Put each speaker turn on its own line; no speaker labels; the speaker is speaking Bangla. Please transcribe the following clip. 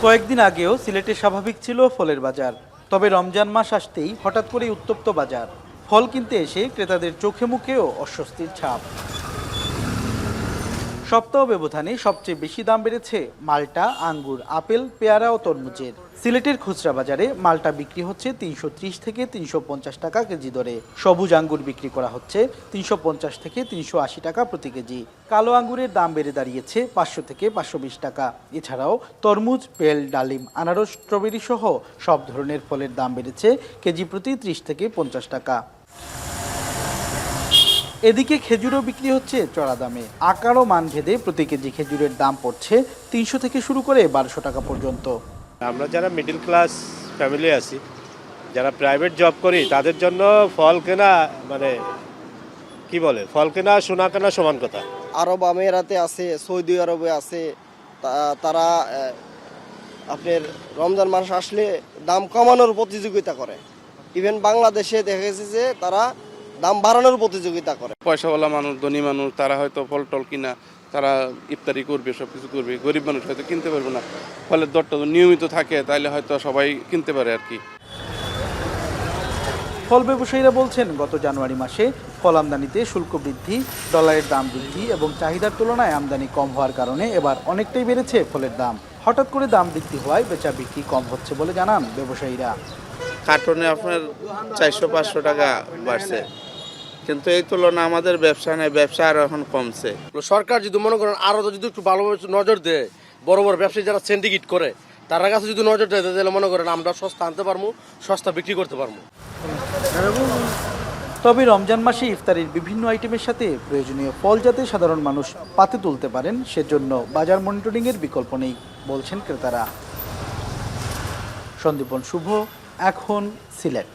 কয়েকদিন আগেও সিলেটে স্বাভাবিক ছিল ফলের বাজার, তবে রমজান মাস আসতেই হঠাৎ করে উত্তপ্ত বাজার। ফল কিনতে এসে ক্রেতাদের চোখে মুখেও অস্বস্তির ছাপ। সপ্তাহ ব্যবধানে সবচেয়ে বেশি দাম বেড়েছে মাল্টা, আঙ্গুর, আপেল, পেয়ারা ও তরমুজের। সিলেটের খুচরা বাজারে মাল্টা বিক্রি হচ্ছে ৩৩০ থেকে ৩৫০ টাকা কেজি দরে। সবুজ আঙ্গুর বিক্রি করা হচ্ছে ৩৫০ থেকে ৩৮০ টাকা প্রতি কেজি। কালো আঙ্গুরের দাম বেড়ে দাঁড়িয়েছে ৫০০ থেকে ৫২০ টাকা। এছাড়াও তরমুজ, বেল, ডালিম, আনারস, স্ট্রবেরি সহ সব ধরনের ফলের দাম বেড়েছে কেজি প্রতি ৩০ থেকে ৫০ টাকা। এদিকে খেজুরও বিক্রি হচ্ছে চড়া দামে। আকার ও মান ভেদে প্রতি কেজি খেজুরের দাম পড়ছে ৩০০ থেকে শুরু করে ১২০০ টাকা পর্যন্ত।
আমরা যারা মিডল ক্লাস ফ্যামিলি আছি, যারা প্রাইভেট জব করি, তাদের জন্য ফল কেনা ফল কেনা সোনা কেনা সমান কথা।
আরব আমিরাতে আছে, সৌদি আরবে আছে, তারা আপনার রমজান মাস আসলে দাম কমানোর প্রতিযোগিতা করে। ইভেন বাংলাদেশে দেখা গেছে যে তারা দাম বাড়ানোর প্রতিযোগিতা করে।
পয়সাওয়ালা মানুষ, ধনী মানুষ, তারা হয়তো ফল টল কিনা, তারা ইফতারি করবে, সব কিছু করবে। গরিব মানুষ হয়তো কিনতে পারবে না। ফলের দরটা নিয়মিত থাকে, তাইলে হয়তো সবাই কিনতে পারে আর কি।
ফল ব্যবসায়ীরা বলছেন, গত জানুয়ারি মাসে ফল আমদানিতে শুল্ক বৃদ্ধি, ডলারের দাম বৃদ্ধি এবং চাহিদার তুলনায় আমদানি কম হওয়ার কারণে এবার অনেকটাই বেড়েছে ফলের দাম। হঠাৎ করে দাম বৃদ্ধি হওয়ায় বেচা বিক্রি কম হচ্ছে বলে জানান ব্যবসায়ীরা।
কার্টনে আপনার ৪০০-৫০০ টাকা বাড়ছে, কিন্তু এই তুলনায় আমাদের ব্যবসা নেই, ব্যবসা আরো এখন কমছে।
সরকার যদি মনে করেন আরো যদি একটু ভালোভাবে নজর দেয়, বড় বড় ব্যবসায়ী যারা সিন্ডিকেট করে তার কাছে যদি নজর দেয়, তাহলে মনে করেন আমরা সস্তা আনতে পারবো, সস্তা বিক্রি করতে পারবো।
তবে রমজান মাসে ইফতারির বিভিন্ন আইটেমের সাথে প্রয়োজনীয় ফল যাতে সাধারণ মানুষ পাতে তুলতে পারেন, সেজন্য বাজার মনিটরিংয়ের বিকল্প নেই বলছেন ক্রেতারা। সন্দীপন শুভ, এখন সিলেট।